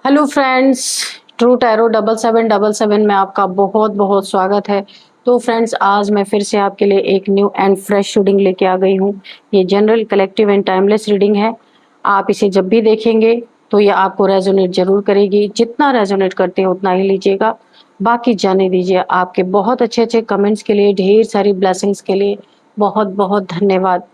Hello friends, true tarot 7777 में आपका बहुत बहुत स्वागत है। तो फ्रेंड्स, आज मैं फिर से आपके लिए एक न्यू एंड फ्रेश रीडिंग लेके आ गई हूँ। ये general, collective and timeless reading है। आप इसे जब भी देखेंगे तो ये आपको रेजोनेट जरूर करेगी। जितना रेजोनेट करते हैं उतना ही लीजिएगा, बाकी जाने दीजिए। आपके बहुत अच्छे अच्छे कमेंट्स के लिए, ढेर सारी ब्लेसिंग्स के लिए बहुत बहुत धन्यवाद।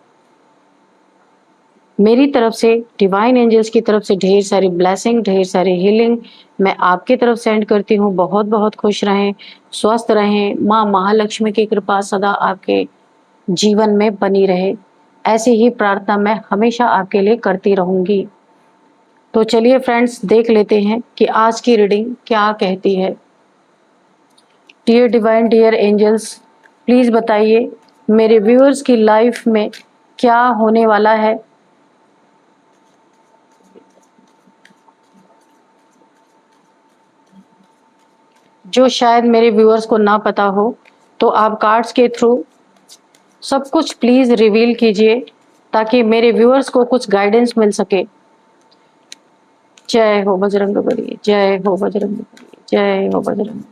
मेरी तरफ से, डिवाइन एंजल्स की तरफ से ढेर सारी ब्लेसिंग, ढेर सारी हीलिंग मैं आपकी तरफ सेंड करती हूँ। बहुत बहुत खुश रहें, स्वस्थ रहें, माँ महालक्ष्मी की कृपा सदा आपके जीवन में बनी रहे। ऐसी ही प्रार्थना मैं हमेशा आपके लिए करती रहूंगी। तो चलिए फ्रेंड्स, देख लेते हैं कि आज की रीडिंग क्या कहती है। Dear divine, dear angels, please बताइए मेरे व्यूअर्स की लाइफ में क्या होने वाला है। जो शायद मेरे व्यूअर्स को ना पता हो, तो आप कार्ड्स के थ्रू सब कुछ प्लीज रिवील कीजिए ताकि मेरे व्यूअर्स को कुछ गाइडेंस मिल सके। जय हो बजरंगबली, जय हो बजरंगबली, जय हो Bajrang.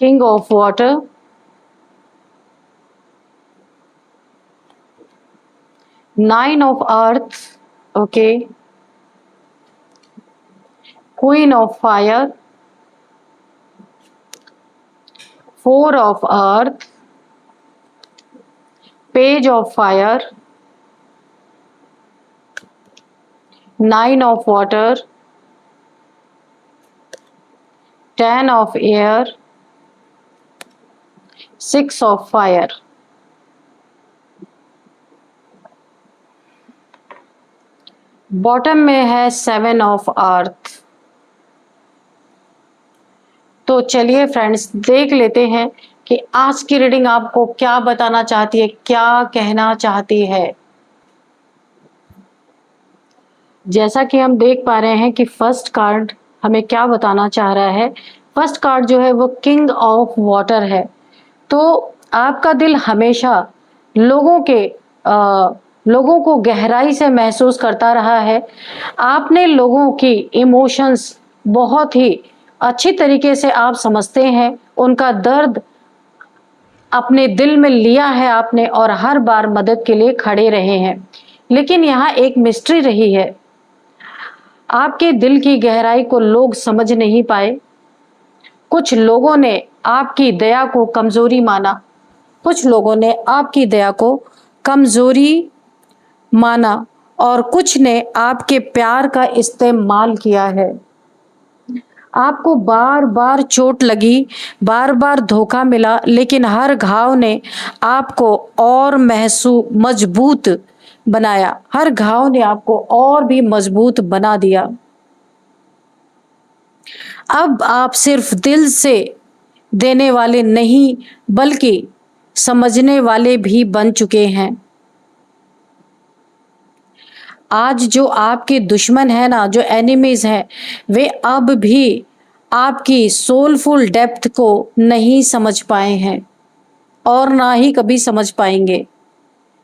King of water, nine of earth, okay, queen of fire, four of earth, page of fire, nine of water, 10 of air, 6 of fire. Bottom में है 7 ऑफ अर्थ। तो चलिए फ्रेंड्स, देख लेते हैं कि आज की रीडिंग आपको क्या बताना चाहती है, क्या कहना चाहती है। जैसा कि हम देख पा रहे हैं कि फर्स्ट कार्ड हमें क्या बताना चाह रहा है। फर्स्ट कार्ड जो है वो किंग ऑफ वाटर है। तो आपका दिल हमेशा लोगों के लोगों को गहराई से महसूस करता रहा है। आपने लोगों की इमोशंस बहुत ही अच्छी तरीके से आप समझते हैं, उनका दर्द अपने दिल में लिया है आपने और हर बार मदद के लिए खड़े रहे हैं। लेकिन यहाँ एक मिस्ट्री रही है। आपके दिल की गहराई को लोग समझ नहीं पाए। कुछ लोगों ने आपकी दया को कमजोरी माना, कुछ लोगों ने आपकी दया को कमजोरी माना और कुछ ने आपके प्यार का इस्तेमाल किया है। आपको बार बार चोट लगी, बार बार धोखा मिला, लेकिन हर घाव ने आपको और मजबूत बनाया। हर घाव ने आपको और भी मजबूत बना दिया। अब आप सिर्फ दिल से देने वाले नहीं, बल्कि समझने वाले भी बन चुके हैं। आज जो आपके दुश्मन है ना, जो एनिमीज हैं, वे अब भी आपकी सोलफुल डेप्थ को नहीं समझ पाए हैं और ना ही कभी समझ पाएंगे,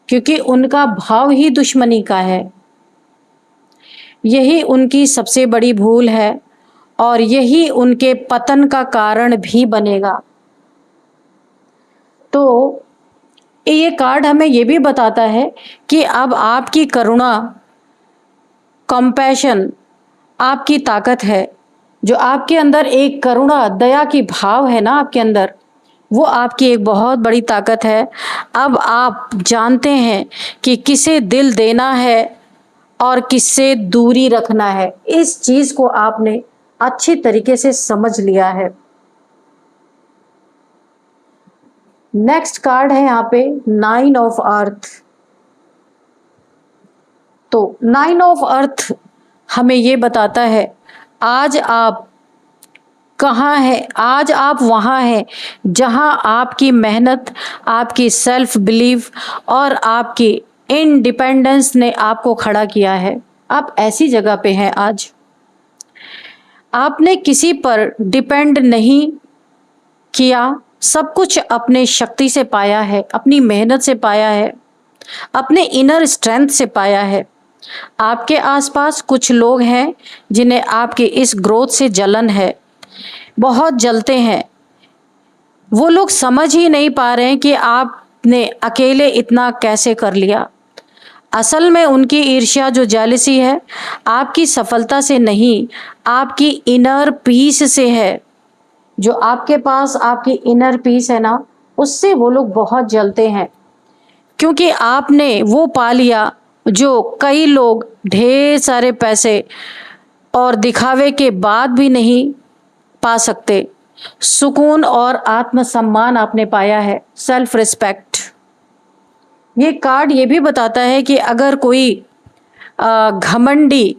क्योंकि उनका भाव ही दुश्मनी का है। यही उनकी सबसे बड़ी भूल है और यही उनके पतन का कारण भी बनेगा। तो ये कार्ड हमें ये भी बताता है कि अब आपकी करुणा, कंपैशन आपकी ताकत है। जो आपके अंदर एक करुणा, दया की भाव है ना आपके अंदर, वो आपकी एक बहुत बड़ी ताकत है। अब आप जानते हैं कि किसे दिल देना है और किससे दूरी रखना है। इस चीज को आपने अच्छी तरीके से समझ लिया है। नेक्स्ट कार्ड है यहाँ पे नाइन ऑफ अर्थ। तो नाइन ऑफ अर्थ हमें ये बताता है, आज आप कहाँ है, आज आप वहाँ हैं जहाँ आपकी मेहनत, आपकी सेल्फ बिलीव और आपकी इंडिपेंडेंस ने आपको खड़ा किया है। आप ऐसी जगह पे हैं आज। आपने किसी पर डिपेंड नहीं किया, सब कुछ अपने शक्ति से पाया है, अपनी मेहनत से पाया है, अपने इनर स्ट्रेंथ से पाया है। आपके आसपास कुछ लोग हैं जिन्हें आपकी इस ग्रोथ से जलन है, बहुत जलते हैं। वो लोग समझ ही नहीं पा रहे हैं कि आपने अकेले इतना कैसे कर लिया। असल में उनकी ईर्ष्या जो जेलसी है आपकी सफलता से नहीं, आपकी इनर पीस से है। जो आपके पास आपकी इनर पीस है ना, उससे वो लोग बहुत जलते हैं, क्योंकि आपने वो पा लिया जो कई लोग ढेर सारे पैसे और दिखावे के बाद भी नहीं पा सकते। सुकून और आत्मसम्मान आपने पाया है, सेल्फ रिस्पेक्ट। ये कार्ड ये भी बताता है कि अगर कोई घमंडी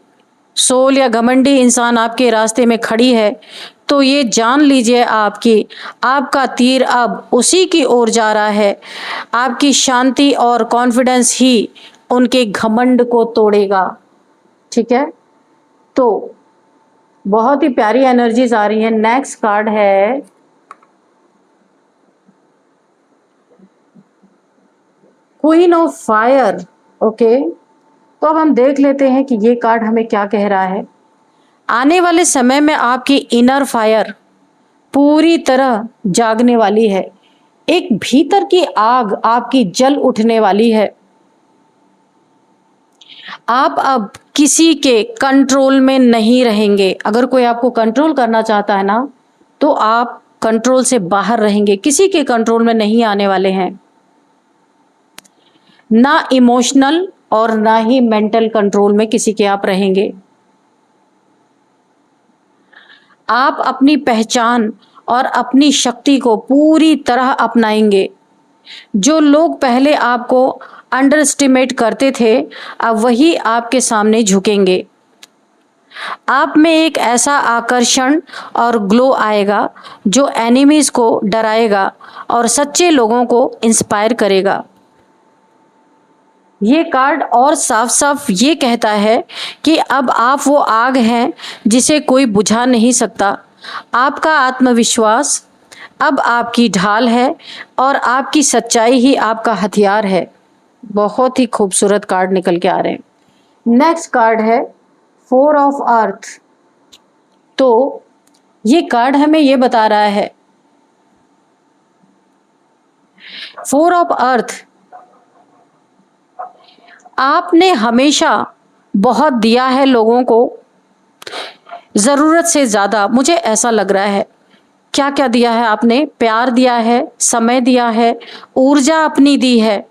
सोल या घमंडी इंसान आपके रास्ते में खड़ी है तो ये जान लीजिए आपकी आपका तीर अब उसी की ओर जा रहा है। आपकी शांति और कॉन्फिडेंस ही उनके घमंड को तोड़ेगा। ठीक है, तो बहुत ही प्यारी एनर्जीज आ रही हैं। नेक्स्ट कार्ड है क्वीन ऑफ फायर। ओके, तो अब हम देख लेते हैं कि ये कार्ड हमें क्या कह रहा है। आने वाले समय में आपकी इनर फायर पूरी तरह जागने वाली है। एक भीतर की आग आपकी जल उठने वाली है। आप अब किसी के कंट्रोल में नहीं रहेंगे। अगर कोई आपको कंट्रोल करना चाहता है ना, तो आप कंट्रोल से बाहर रहेंगे, किसी के कंट्रोल में नहीं आने वाले हैं। ना इमोशनल और ना ही मेंटल कंट्रोल में किसी के आप रहेंगे। आप अपनी पहचान और अपनी शक्ति को पूरी तरह अपनाएंगे। जो लोग पहले आपको अंडर एस्टिमेट करते थे, अब वही आपके सामने झुकेंगे। आप में एक ऐसा आकर्षण और ग्लो आएगा जो एनिमीज को डराएगा और सच्चे लोगों को इंस्पायर करेगा। ये कार्ड और साफ साफ ये कहता है कि अब आप वो आग हैं जिसे कोई बुझा नहीं सकता। आपका आत्मविश्वास अब आपकी ढाल है और आपकी सच्चाई ही आपका हथियार है। बहुत ही खूबसूरत कार्ड निकल के आ रहे हैं। नेक्स्ट कार्ड है फोर ऑफ अर्थ। तो ये कार्ड हमें ये बता रहा है, फोर ऑफ अर्थ, आपने हमेशा बहुत दिया है लोगों को, जरूरत से ज्यादा, मुझे ऐसा लग रहा है। क्या क्या दिया है आपने? प्यार दिया है, समय दिया है, ऊर्जा अपनी दी है,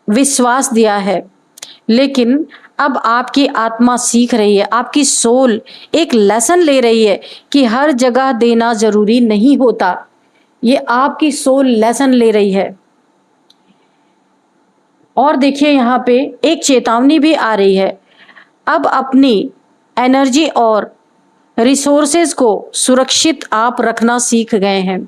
विश्वास दिया है। लेकिन अब आपकी आत्मा सीख रही है, आपकी सोल एक लेसन ले रही है कि हर जगह देना जरूरी नहीं होता। ये आपकी सोल लेसन ले रही है। और देखिए यहाँ पे एक चेतावनी भी आ रही है। अब अपनी एनर्जी और रिसोर्सेज को सुरक्षित आप रखना सीख गए हैं।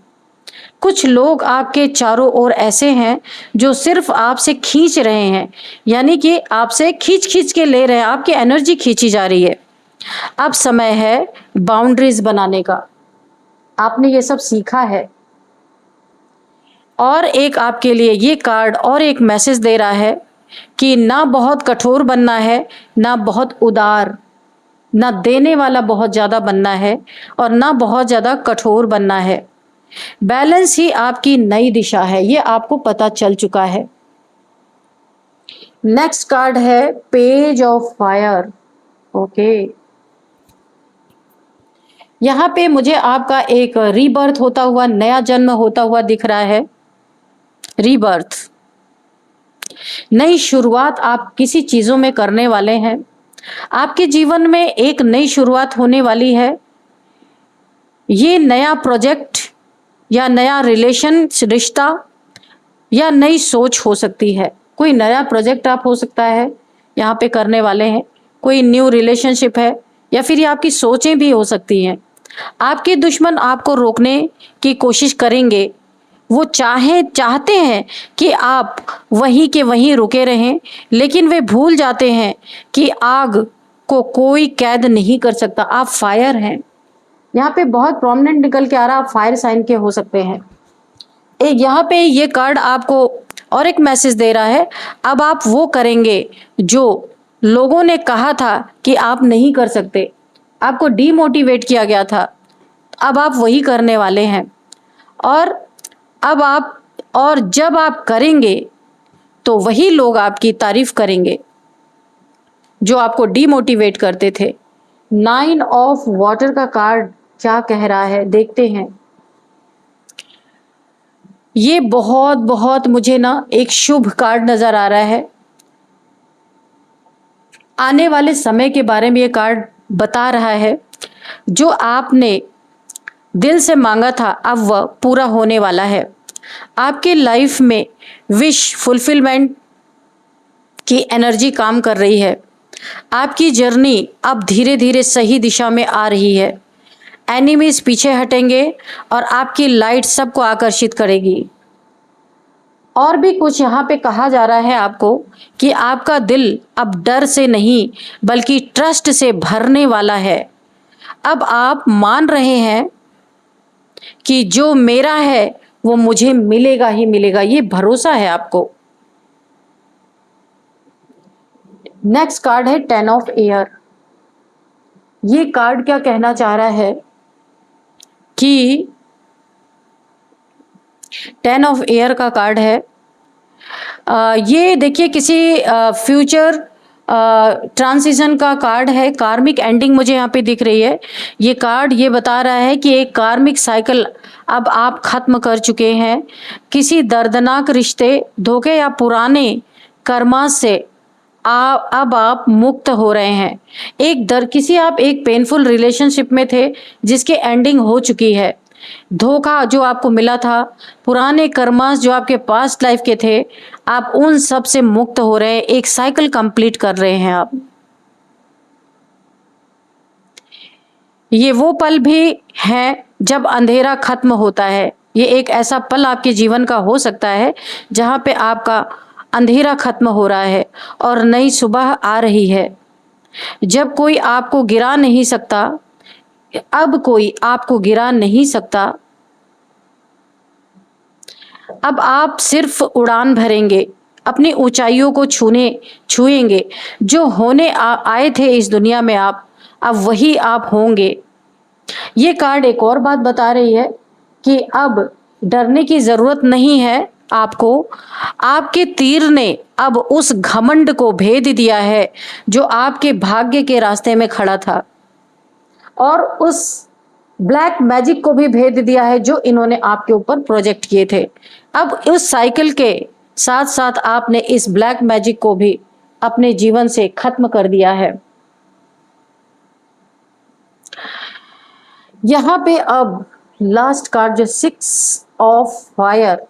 कुछ लोग आपके चारों ओर ऐसे हैं जो सिर्फ आपसे खींच रहे हैं, यानी कि आपसे खींच खींच के ले रहे हैं, आपकी एनर्जी खींची जा रही है। अब समय है बाउंड्रीज बनाने का। आपने ये सब सीखा है। और एक आपके लिए ये कार्ड और एक मैसेज दे रहा है कि ना बहुत कठोर बनना है, ना बहुत उदार, ना देने वाला बहुत ज्यादा बनना है और ना बहुत ज्यादा कठोर बनना है। बैलेंस ही आपकी नई दिशा है, ये आपको पता चल चुका है। नेक्स्ट कार्ड है पेज ऑफ फायर। ओके, यहां पे मुझे आपका एक रीबर्थ होता हुआ, नया जन्म होता हुआ दिख रहा है। रीबर्थ, नई शुरुआत आप किसी चीजों में करने वाले हैं। आपके जीवन में एक नई शुरुआत होने वाली है। ये नया प्रोजेक्ट या नया रिलेशन, रिश्ता या नई सोच हो सकती है। कोई नया प्रोजेक्ट आप हो सकता है यहाँ पे करने वाले हैं, कोई न्यू रिलेशनशिप है, या फिर ये आपकी सोचें भी हो सकती हैं। आपके दुश्मन आपको रोकने की कोशिश करेंगे। वो चाहते हैं कि आप वहीं के वहीं रुके रहें, लेकिन वे भूल जाते हैं कि आग को कोई कैद नहीं कर सकता। आप फायर हैं, यहाँ पे बहुत प्रोमिनेंट निकल के आ रहा, आप फायर साइन के हो सकते हैं। एक यहाँ पे ये कार्ड आपको और एक मैसेज दे रहा है, अब आप वो करेंगे जो लोगों ने कहा था कि आप नहीं कर सकते, आपको डीमोटिवेट किया गया था, अब आप वही करने वाले हैं। और अब आप और जब आप करेंगे तो वही लोग आपकी तारीफ करेंगे जो आपको डीमोटिवेट करते थे। 9 ऑफ वाटर का कार्ड क्या कह रहा है देखते हैं। ये बहुत बहुत मुझे ना एक शुभ कार्ड नजर आ रहा है। आने वाले समय के बारे में ये कार्ड बता रहा है, जो आपने दिल से मांगा था अब वह पूरा होने वाला है। आपके लाइफ में विश फुलफिलमेंट की एनर्जी काम कर रही है। आपकी जर्नी अब धीरे धीरे सही दिशा में आ रही है। एनिमीज पीछे हटेंगे और आपकी लाइट सबको आकर्षित करेगी। और भी कुछ यहाँ पे कहा जा रहा है आपको कि आपका दिल अब डर से नहीं बल्कि ट्रस्ट से भरने वाला है। अब आप मान रहे हैं कि जो मेरा है वो मुझे मिलेगा ही मिलेगा, ये भरोसा है आपको। नेक्स्ट कार्ड है 10 ऑफ एयर। ये कार्ड क्या कहना चाह रहा है कि 10 ऑफ एयर का कार्ड है। ये देखिए किसी फ्यूचर ट्रांजिशन का कार्ड है, कार्मिक एंडिंग मुझे यहाँ पे दिख रही है। ये कार्ड ये बता रहा है कि एक कार्मिक साइकिल अब आप खत्म कर चुके हैं। किसी दर्दनाक रिश्ते, धोखे या पुराने कर्मा से अब आप मुक्त हो रहे हैं। आप एक पेनफुल रिलेशनशिप में थे जिसकी एंडिंग हो चुकी है। धोखा जो आपको मिला था, पुराने कर्मास जो आपके पास्ट लाइफ के थे, आप उन सब से मुक्त हो रहे हैं। एक साइकिल कंप्लीट कर रहे हैं आप। ये वो पल भी है जब अंधेरा खत्म होता है। ये एक ऐसा पल आपके जीवन का हो सकता है जहां पे आपका अंधेरा खत्म हो रहा है और नई सुबह आ रही है। जब कोई आपको गिरा नहीं सकता, अब कोई आपको गिरा नहीं सकता। अब आप सिर्फ उड़ान भरेंगे, अपनी ऊंचाइयों को छुएंगे। जो होने आए थे इस दुनिया में आप, अब वही आप होंगे। ये कार्ड एक और बात बता रही है कि अब डरने की जरूरत नहीं है आपको। आपके तीर ने अब उस घमंड को भेद दिया है जो आपके भाग्य के रास्ते में खड़ा था, और उस ब्लैक मैजिक को भी भेद दिया है जो इन्होंने आपके ऊपर प्रोजेक्ट किए थे। अब उस साइकिल के साथ साथ आपने इस ब्लैक मैजिक को भी अपने जीवन से खत्म कर दिया है। यहाँ पे अब लास्ट कार्ड जो 6 ऑफ फायर,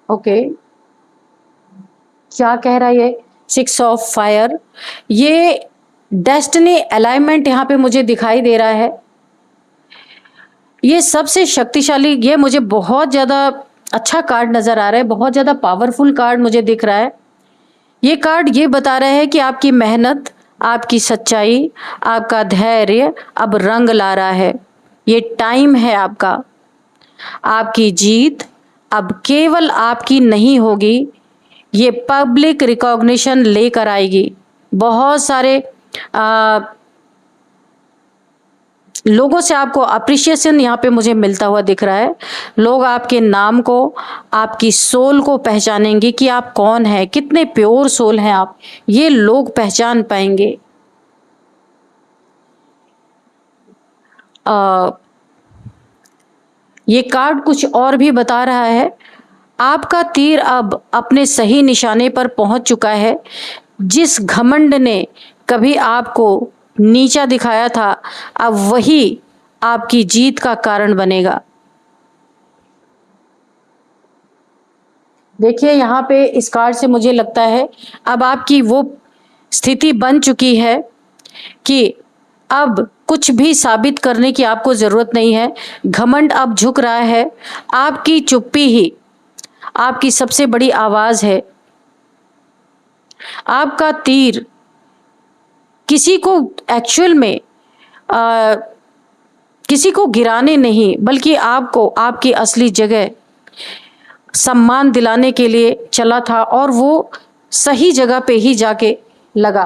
ओके, क्या कह रहा है ये 6 ऑफ फायर? ये डेस्टिनी अलाइनमेंट यहाँ पे मुझे दिखाई दे रहा है। ये सबसे शक्तिशाली, ये मुझे बहुत ज्यादा अच्छा कार्ड नजर आ रहा है, बहुत ज्यादा पावरफुल कार्ड मुझे दिख रहा है। ये कार्ड ये बता रहा है कि आपकी मेहनत, आपकी सच्चाई, आपका धैर्य अब रंग ला रहा है। ये टाइम है आपका। आपकी जीत अब केवल आपकी नहीं होगी, ये पब्लिक रिकॉग्निशन लेकर आएगी। बहुत सारे लोगों से आपको अप्रिशिएशन यहाँ पे मुझे मिलता हुआ दिख रहा है। लोग आपके नाम को, आपकी सोल को पहचानेंगे कि आप कौन हैं, कितने प्योर सोल हैं आप, ये लोग पहचान पाएंगे। ये कार्ड कुछ और भी बता रहा है। आपका तीर अब अपने सही निशाने पर पहुंच चुका है। जिस घमंड ने कभी आपको नीचा दिखाया था, अब वही आपकी जीत का कारण बनेगा। देखिए यहाँ पे इस कार्ड से मुझे लगता है अब आपकी वो स्थिति बन चुकी है कि अब कुछ भी साबित करने की आपको जरूरत नहीं है। घमंड अब झुक रहा है। आपकी चुप्पी ही आपकी सबसे बड़ी आवाज है। आपका तीर किसी को एक्चुअल में किसी को गिराने नहीं, बल्कि आपको आपकी असली जगह सम्मान दिलाने के लिए चला था और वो सही जगह पे ही जाके लगा।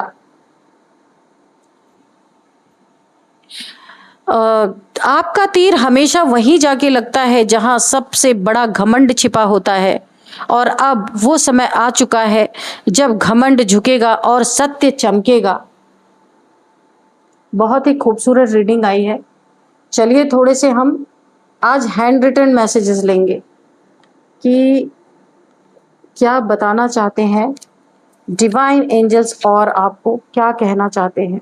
आपका तीर हमेशा वहीं जाके लगता है जहां सबसे बड़ा घमंड छिपा होता है, और अब वो समय आ चुका है जब घमंड झुकेगा और सत्य चमकेगा। बहुत ही खूबसूरत रीडिंग आई है। चलिए थोड़े से हम आज हैंड रिटन मैसेजेस लेंगे कि क्या बताना चाहते हैं डिवाइन एंजल्स और आपको क्या कहना चाहते हैं।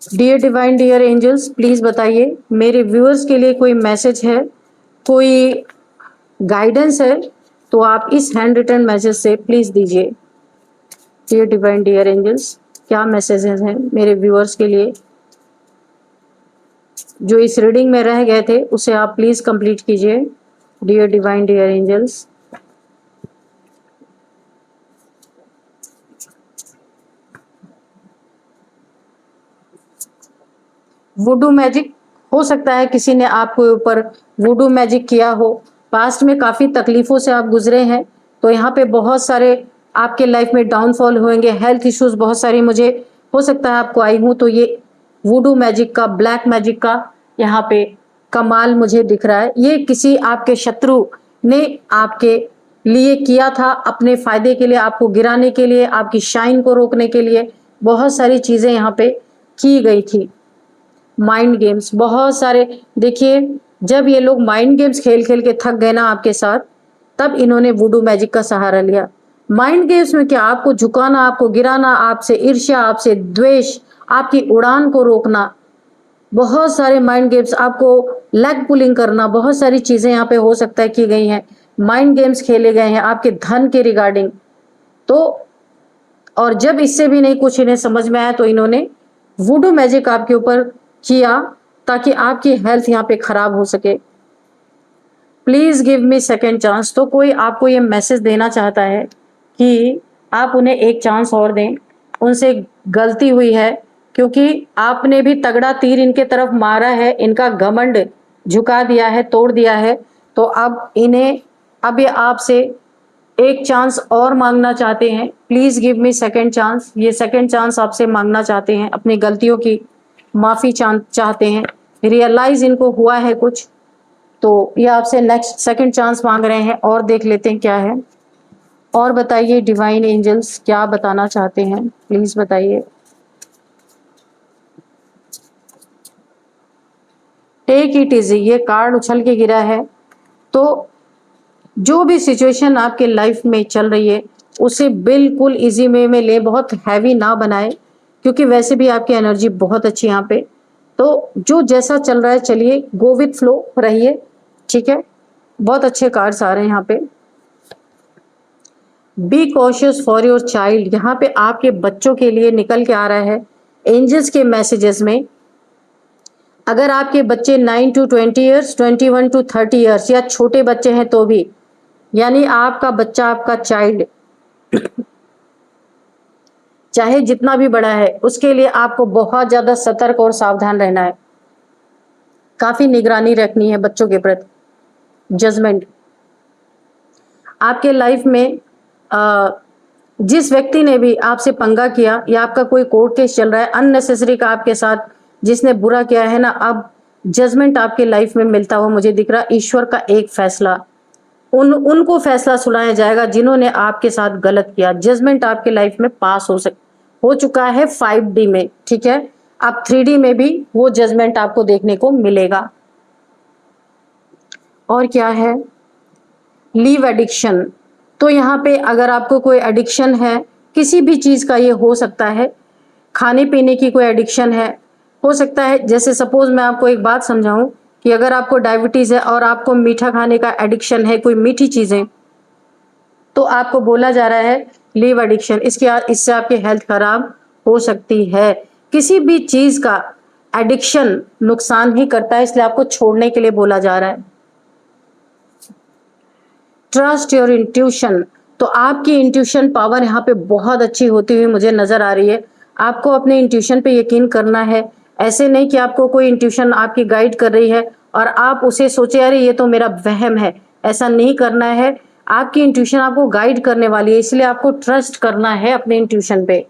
Dear divine, dear angels, please बताइए मेरे व्यूअर्स के लिए कोई मैसेज है, कोई गाइडेंस है, तो आप इस हैंड रिटन मैसेज से प्लीज दीजिए। डियर डिवाइन, डियर एंजल्स, क्या मैसेजेस हैं मेरे व्यूअर्स के लिए? जो इस रीडिंग में रह गए थे उसे आप प्लीज कंप्लीट कीजिए। Dear divine, dear angels. Voodoo magic, हो सकता है किसी ने आपके ऊपर वुडू मैजिक किया हो, पास्ट में काफी तकलीफों से आप गुजरे हैं, तो यहाँ पे बहुत सारे आपके लाइफ में डाउनफॉल होंगे, हेल्थ इश्यूज बहुत सारी मुझे हो सकता है आपको आई हूँ, तो ये वुडू मैजिक का, ब्लैक मैजिक का यहाँ पे कमाल मुझे दिख रहा है। ये किसी आपके शत्रु ने आपके लिए किया था, अपने फायदे के लिए, आपको गिराने के लिए, आपकी शाइन को रोकने के लिए बहुत सारी चीजें यहाँ पे की गई थी। माइंड गेम्स बहुत सारे, देखिए जब ये लोग माइंड गेम्स खेल खेल के थक गए ना आपके साथ, तब इन्होंने वुडू मैजिक का सहारा लिया। माइंड गेम्स में क्या, आपको झुकाना, आपको गिराना, आपसे ईर्ष्या, आपसे द्वेष, आपकी उड़ान को रोकना, बहुत सारे माइंड गेम्स, आपको लेग पुलिंग करना, बहुत सारी चीजें यहाँ पे हो सकता है की गई हैं। माइंड गेम्स खेले गए हैं आपके धन के रिगार्डिंग। तो और जब इससे भी नहीं कुछ इन्हें समझ में आया तो इन्होंने वुडू मैजिक आपके ऊपर किया ताकि आपकी हेल्थ यहाँ पे खराब हो सके। Please give me second chance. तो कोई आपको ये मैसेज देना चाहता है कि आप उन्हें एक चांस और दें, उनसे गलती हुई है, क्योंकि आपने भी तगड़ा तीर इनके तरफ मारा है, इनका घमंड झुका दिया है, तोड़ दिया है, तो अब इन्हें, अब ये आपसे एक चांस और मांगना चाहते हैं। Please give me second chance. ये सेकेंड चांस आपसे मांगना चाहते हैं, अपनी गलतियों की माफी चाहते हैं, रियलाइज इनको हुआ है कुछ, तो ये आपसे नेक्स्ट सेकंड चांस मांग रहे हैं। और देख लेते हैं क्या है। और बताइए डिवाइन एंजल्स क्या बताना चाहते हैं, प्लीज बताइए। टेक इट इजी, ये कार्ड उछल के गिरा है। तो जो भी सिचुएशन आपके लाइफ में चल रही है उसे बिल्कुल इजी वे में ले, बहुत हैवी ना बनाए, क्योंकि वैसे भी आपकी एनर्जी बहुत अच्छी यहाँ पे। तो जो जैसा चल रहा है चलिए, गो विथ फ्लो रहिए, ठीक है। बहुत अच्छे कार्ड्स आ रहे हैं यहाँ पे। Be cautious for your child, यहाँ पे आपके बच्चों के लिए निकल के आ रहा है एंजल्स के मैसेजेस में। अगर आपके बच्चे 9 to 20 ईयर्स, 21 to 30 ईयर्स या छोटे बच्चे हैं तो भी, यानी आपका बच्चा, आपका चाइल्ड चाहे जितना भी बड़ा है, उसके लिए आपको बहुत ज्यादा सतर्क और सावधान रहना है, काफी निगरानी रखनी है बच्चों के प्रति। जजमेंट आपके लाइफ में जिस व्यक्ति ने भी आपसे पंगा किया या आपका कोई कोर्ट केस चल रहा है अननेसेसरी का आपके साथ, जिसने बुरा किया है ना, अब जजमेंट आपके लाइफ में मिलता हुआ मुझे दिख रहा। ईश्वर का एक फैसला, उनको फैसला सुनाया जाएगा जिन्होंने आपके साथ गलत किया। जजमेंट आपके लाइफ में पास हो चुका है 5D में, ठीक है। अब 3D में भी वो जजमेंट आपको देखने को मिलेगा। और क्या है, लीव एडिक्शन। तो यहाँ पे अगर आपको कोई एडिक्शन है किसी भी चीज का, ये हो सकता है खाने पीने की कोई एडिक्शन है, हो सकता है, जैसे सपोज मैं आपको एक बात समझाऊं कि अगर आपको डायबिटीज है और आपको मीठा खाने का एडिक्शन है, कोई मीठी चीजें, तो आपको बोला जा रहा है लीव एडिक्शन, इससे आपकी हेल्थ खराब हो सकती है। किसी भी चीज का एडिक्शन नुकसान ही करता है, इसलिए आपको छोड़ने के लिए बोला जा रहा है। ट्रस्ट योर इंट्यूशन, तो आपकी इंट्यूशन पावर यहाँ पे बहुत अच्छी होती हुई मुझे नजर आ रही है। आपको अपने इंट्यूशन पे यकीन करना है, ऐसे नहीं कि आपको कोई इंट्यूशन आपकी गाइड कर रही है और आप उसे सोचे अरे ये तो मेरा वहम है, ऐसा नहीं करना है। आपकी इंट्यूशन आपको गाइड करने वाली है, इसलिए आपको ट्रस्ट करना है अपने इंट्यूशन पे।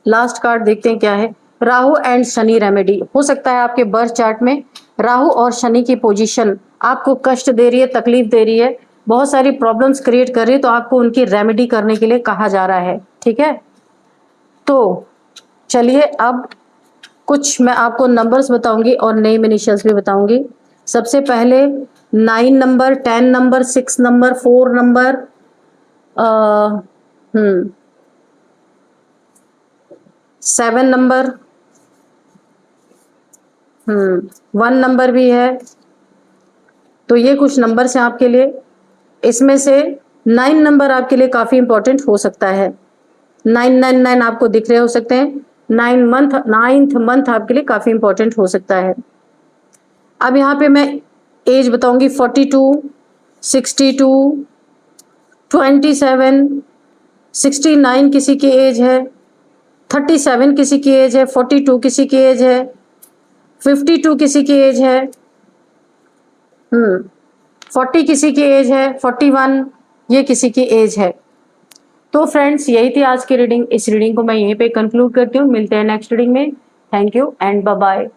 लास्ट कार्ड देखते हैं क्या है। Rahu and Shani remedy. हो सकता है आपके बर्थ चार्ट में राहु और शनि की पोजीशन आपको कष्ट दे रही है, तकलीफ दे रही है, बहुत सारी प्रॉब्लम्स क्रिएट कर रही है, तो आपको उनकी रेमेडी करने के लिए कहा जा रहा है। ठीक है, तो चलिए अब कुछ मैं आपको नंबर्स बताऊंगी और नेम इनिशियल्स भी बताऊंगी। सबसे पहले 9 number, 10 number, 6 number, 4 number, 7 number, 1 number भी है। तो ये कुछ नंबर्स हैं आपके लिए। इसमें से 9 नंबर आपके लिए काफी इंपॉर्टेंट हो सकता है। 999 आपको दिख रहे हो सकते हैं। 9th मंथ आपके लिए काफी इंपॉर्टेंट हो सकता है। अब यहाँ पे मैं एज बताऊंगी 42, 62, 27, 69 किसी की एज है, 37 किसी की एज है, 42 किसी की एज है, 52 किसी की एज है, 40 किसी की एज है, 41 ये किसी की एज है। तो फ्रेंड्स यही थी आज की रीडिंग। इस रीडिंग को मैं यहीं पे कंक्लूड करती हूँ। मिलते हैं नेक्स्ट रीडिंग में। Thank you and bye bye.